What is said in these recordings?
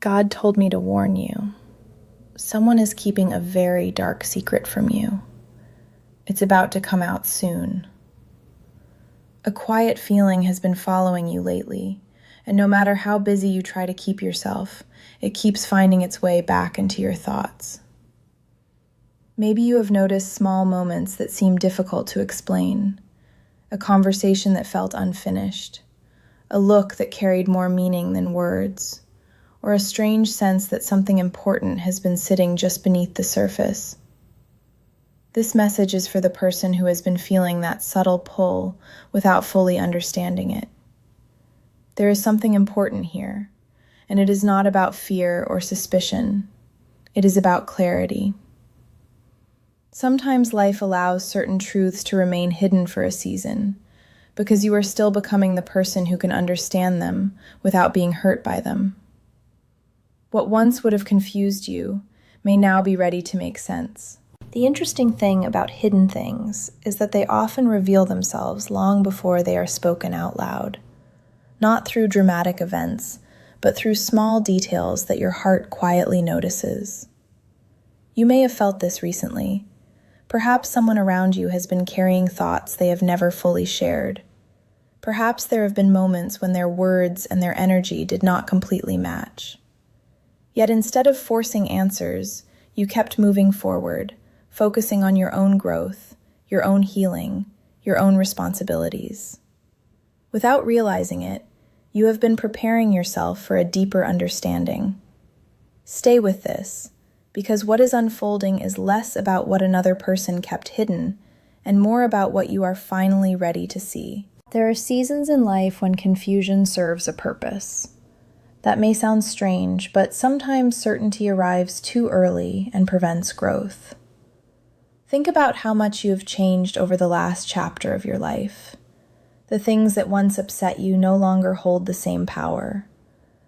God told me to warn you. Someone is keeping a very dark secret from you. It's about to come out soon. A quiet feeling has been following you lately, and no matter how busy you try to keep yourself, it keeps finding its way back into your thoughts. Maybe you have noticed small moments that seem difficult to explain, a conversation that felt unfinished, a look that carried more meaning than words, or a strange sense that something important has been sitting just beneath the surface. This message is for the person who has been feeling that subtle pull without fully understanding it. There is something important here, and it is not about fear or suspicion. It is about clarity. Sometimes life allows certain truths to remain hidden for a season, because you are still becoming the person who can understand them without being hurt by them. What once would have confused you may now be ready to make sense. The interesting thing about hidden things is that they often reveal themselves long before they are spoken out loud, not through dramatic events, but through small details that your heart quietly notices. You may have felt this recently. Perhaps someone around you has been carrying thoughts they have never fully shared. Perhaps there have been moments when their words and their energy did not completely match. Yet instead of forcing answers, you kept moving forward, focusing on your own growth, your own healing, your own responsibilities. Without realizing it, you have been preparing yourself for a deeper understanding. Stay with this, because what is unfolding is less about what another person kept hidden and more about what you are finally ready to see. There are seasons in life when confusion serves a purpose. That may sound strange, but sometimes certainty arrives too early and prevents growth. Think about how much you have changed over the last chapter of your life. The things that once upset you no longer hold the same power.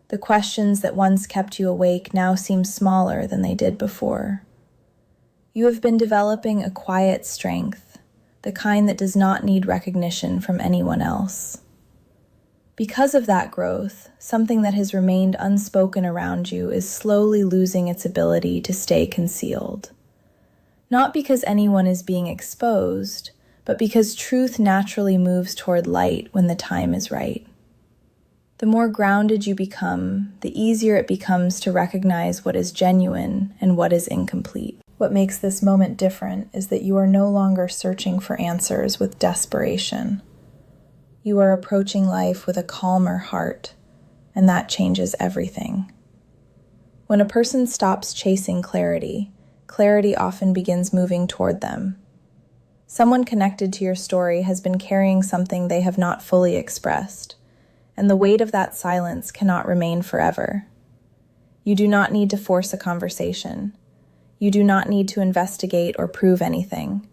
The questions that once kept you awake now seem smaller than they did before. You have been developing a quiet strength, the kind that does not need recognition from anyone else. Because of that growth, something that has remained unspoken around you is slowly losing its ability to stay concealed. Not because anyone is being exposed, but because truth naturally moves toward light when the time is right. The more grounded you become, the easier it becomes to recognize what is genuine and what is incomplete. What makes this moment different is that you are no longer searching for answers with desperation. You are approaching life with a calmer heart, and that changes everything. When a person stops chasing clarity, clarity often begins moving toward them. Someone connected to your story has been carrying something they have not fully expressed, and the weight of that silence cannot remain forever. You do not need to force a conversation. You do not need to investigate or prove anything.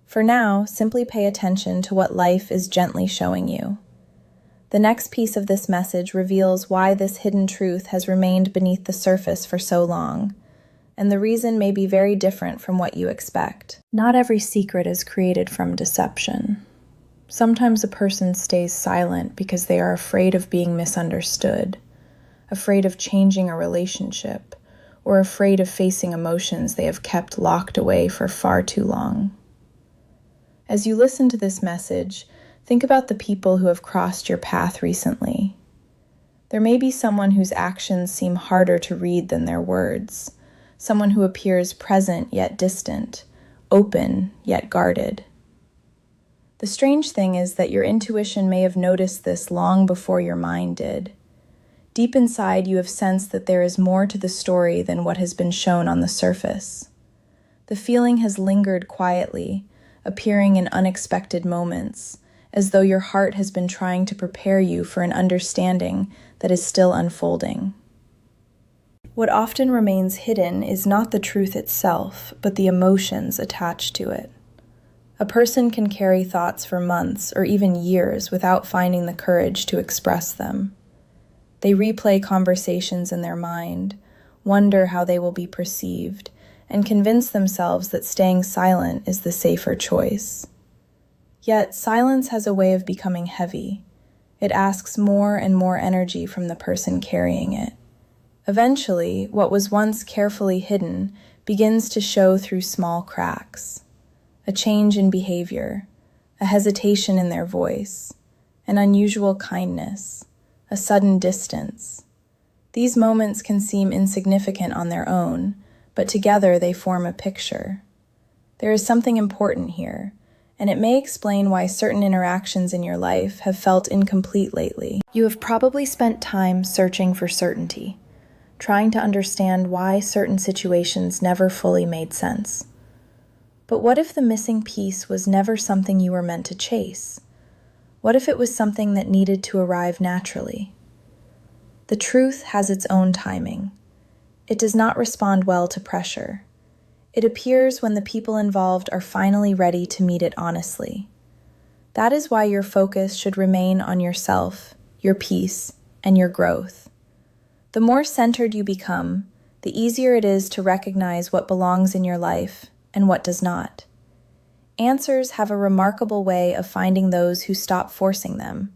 For now, simply pay attention to what life is gently showing you. The next piece of this message reveals why this hidden truth has remained beneath the surface for so long, and the reason may be very different from what you expect. Not every secret is created from deception. Sometimes a person stays silent because they are afraid of being misunderstood, afraid of changing a relationship, or afraid of facing emotions they have kept locked away for far too long. As you listen to this message, think about the people who have crossed your path recently. There may be someone whose actions seem harder to read than their words, someone who appears present yet distant, open yet guarded. The strange thing is that your intuition may have noticed this long before your mind did. Deep inside, you have sensed that there is more to the story than what has been shown on the surface. The feeling has lingered quietly, appearing in unexpected moments, as though your heart has been trying to prepare you for an understanding that is still unfolding. What often remains hidden is not the truth itself, but the emotions attached to it. A person can carry thoughts for months or even years without finding the courage to express them. They replay conversations in their mind, wonder how they will be perceived, and convince themselves that staying silent is the safer choice. Yet, silence has a way of becoming heavy. It asks more and more energy from the person carrying it. Eventually, what was once carefully hidden begins to show through small cracks. A change in behavior, a hesitation in their voice, an unusual kindness, a sudden distance. These moments can seem insignificant on their own, but together they form a picture. There is something important here, and it may explain why certain interactions in your life have felt incomplete lately. You have probably spent time searching for certainty, trying to understand why certain situations never fully made sense. But what if the missing piece was never something you were meant to chase? What if it was something that needed to arrive naturally? The truth has its own timing. It does not respond well to pressure. It appears when the people involved are finally ready to meet it honestly. That is why your focus should remain on yourself, your peace, and your growth. The more centered you become, the easier it is to recognize what belongs in your life and what does not. Answers have a remarkable way of finding those who stop forcing them.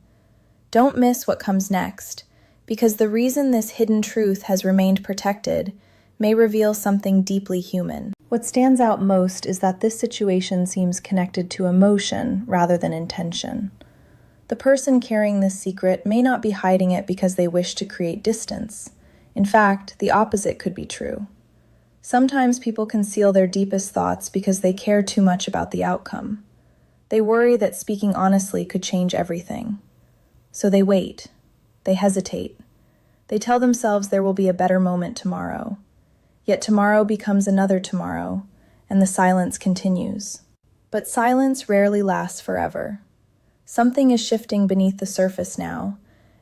Don't miss what comes next, because the reason this hidden truth has remained protected may reveal something deeply human. What stands out most is that this situation seems connected to emotion rather than intention. The person carrying this secret may not be hiding it because they wish to create distance. In fact, the opposite could be true. Sometimes people conceal their deepest thoughts because they care too much about the outcome. They worry that speaking honestly could change everything. So they wait. They hesitate. They tell themselves there will be a better moment tomorrow. Yet tomorrow becomes another tomorrow, and the silence continues. But silence rarely lasts forever. Something is shifting beneath the surface now,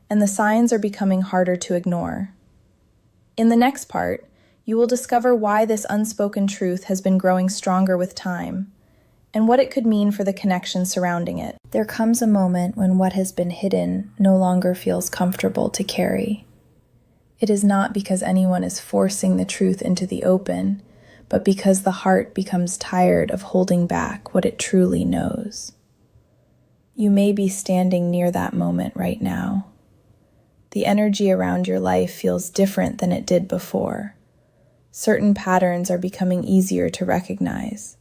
and the signs are becoming harder to ignore. In the next part, you will discover why this unspoken truth has been growing stronger with time, and what it could mean for the connection surrounding it. There comes a moment when what has been hidden no longer feels comfortable to carry. It is not because anyone is forcing the truth into the open, but because the heart becomes tired of holding back what it truly knows. You may be standing near that moment right now. The energy around your life feels different than it did before. Certain patterns are becoming easier to recognize.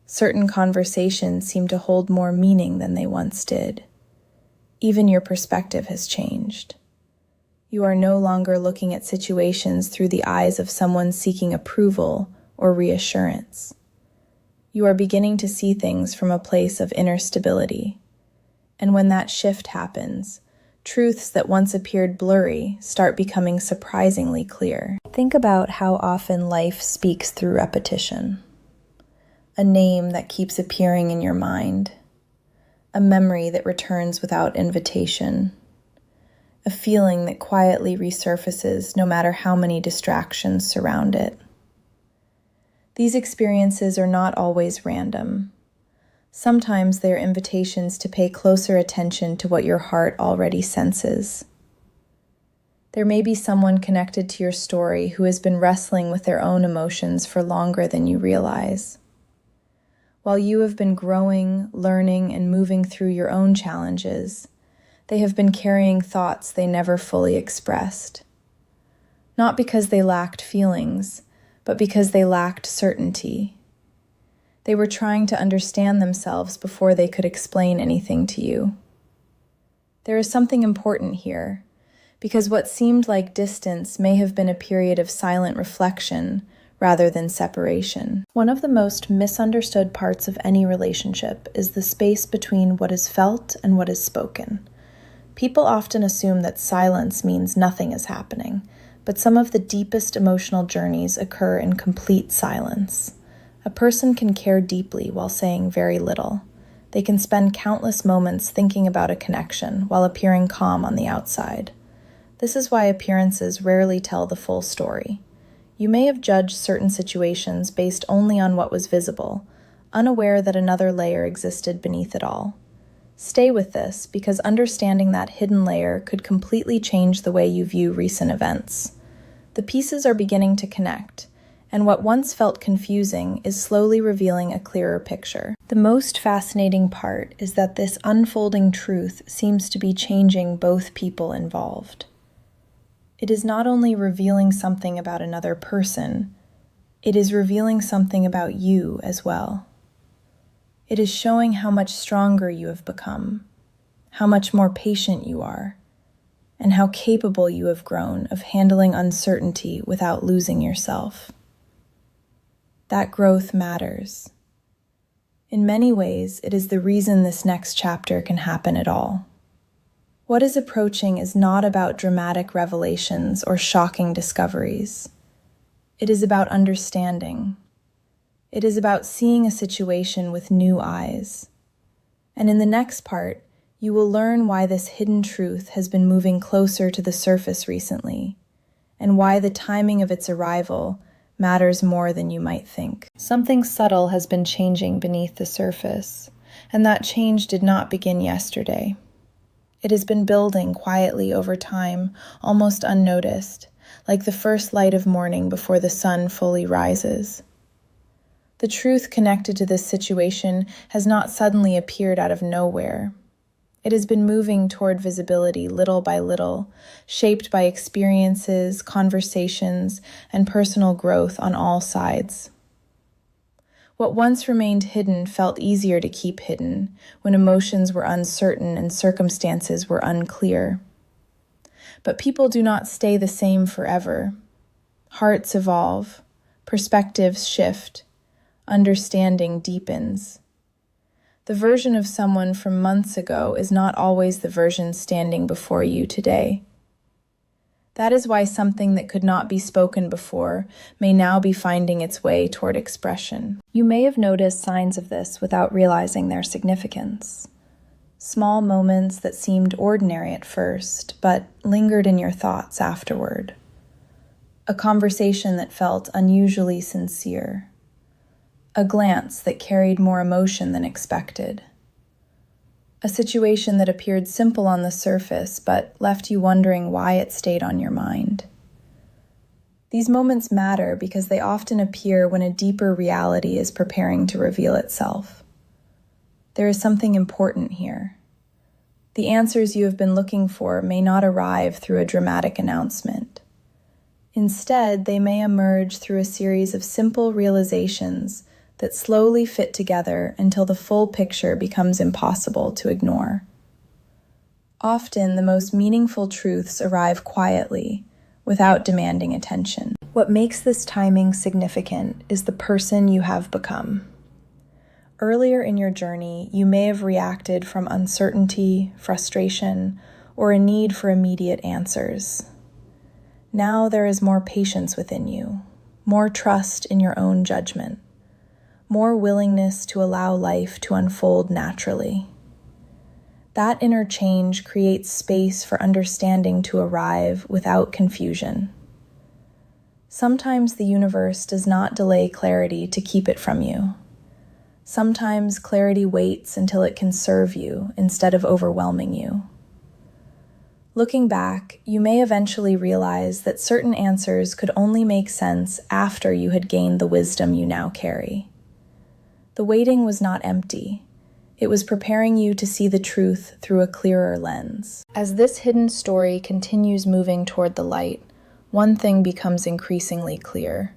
Certain conversations seem to hold more meaning than they once did. Even your perspective has changed. You are no longer looking at situations through the eyes of someone seeking approval or reassurance. You are beginning to see things from a place of inner stability. And when that shift happens, truths that once appeared blurry start becoming surprisingly clear. Think about how often life speaks through repetition. A name that keeps appearing in your mind. A memory that returns without invitation. A feeling that quietly resurfaces no matter how many distractions surround it. These experiences are not always random. Sometimes they are invitations to pay closer attention to what your heart already senses. There may be someone connected to your story who has been wrestling with their own emotions for longer than you realize. While you have been growing, learning, and moving through your own challenges, they have been carrying thoughts they never fully expressed. Not because they lacked feelings, but because they lacked certainty. They were trying to understand themselves before they could explain anything to you. There is something important here, because what seemed like distance may have been a period of silent reflection rather than separation. One of the most misunderstood parts of any relationship is the space between what is felt and what is spoken. People often assume that silence means nothing is happening, but some of the deepest emotional journeys occur in complete silence. A person can care deeply while saying very little. They can spend countless moments thinking about a connection while appearing calm on the outside. This is why appearances rarely tell the full story. You may have judged certain situations based only on what was visible, unaware that another layer existed beneath it all. Stay with this, because understanding that hidden layer could completely change the way you view recent events. The pieces are beginning to connect, and what once felt confusing is slowly revealing a clearer picture. The most fascinating part is that this unfolding truth seems to be changing both people involved. It is not only revealing something about another person, it is revealing something about you as well. It is showing how much stronger you have become, how much more patient you are, and how capable you have grown of handling uncertainty without losing yourself. That growth matters. In many ways, it is the reason this next chapter can happen at all. What is approaching is not about dramatic revelations or shocking discoveries. It is about understanding. It is about seeing a situation with new eyes. And in the next part, you will learn why this hidden truth has been moving closer to the surface recently, and why the timing of its arrival matters more than you might think. Something subtle has been changing beneath the surface, and that change did not begin yesterday. It has been building quietly over time, almost unnoticed, like the first light of morning before the sun fully rises. The truth connected to this situation has not suddenly appeared out of nowhere. It has been moving toward visibility little by little, shaped by experiences, conversations, and personal growth on all sides. What once remained hidden felt easier to keep hidden when emotions were uncertain and circumstances were unclear. But people do not stay the same forever. Hearts evolve, perspectives shift, understanding deepens. The version of someone from months ago is not always the version standing before you today. That is why something that could not be spoken before may now be finding its way toward expression. You may have noticed signs of this without realizing their significance. Small moments that seemed ordinary at first, but lingered in your thoughts afterward. A conversation that felt unusually sincere. A glance that carried more emotion than expected. A situation that appeared simple on the surface, but left you wondering why it stayed on your mind. These moments matter because they often appear when a deeper reality is preparing to reveal itself. There is something important here. The answers you have been looking for may not arrive through a dramatic announcement. Instead, they may emerge through a series of simple realizations that slowly fit together until the full picture becomes impossible to ignore. Often, the most meaningful truths arrive quietly, without demanding attention. What makes this timing significant is the person you have become. Earlier in your journey, you may have reacted from uncertainty, frustration, or a need for immediate answers. Now there is more patience within you, more trust in your own judgment, more willingness to allow life to unfold naturally. That inner change creates space for understanding to arrive without confusion. Sometimes the universe does not delay clarity to keep it from you. Sometimes clarity waits until it can serve you instead of overwhelming you. Looking back, you may eventually realize that certain answers could only make sense after you had gained the wisdom you now carry. The waiting was not empty. It was preparing you to see the truth through a clearer lens. As this hidden story continues moving toward the light, one thing becomes increasingly clear.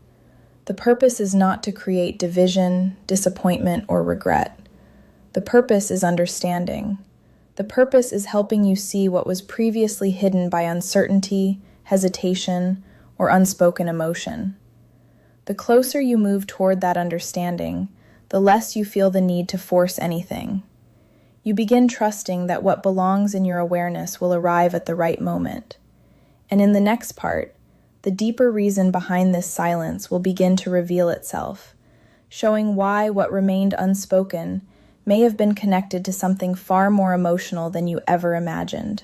The purpose is not to create division, disappointment, or regret. The purpose is understanding. The purpose is helping you see what was previously hidden by uncertainty, hesitation, or unspoken emotion. The closer you move toward that understanding, the less you feel the need to force anything. You begin trusting that what belongs in your awareness will arrive at the right moment. And in the next part, the deeper reason behind this silence will begin to reveal itself, showing why what remained unspoken may have been connected to something far more emotional than you ever imagined.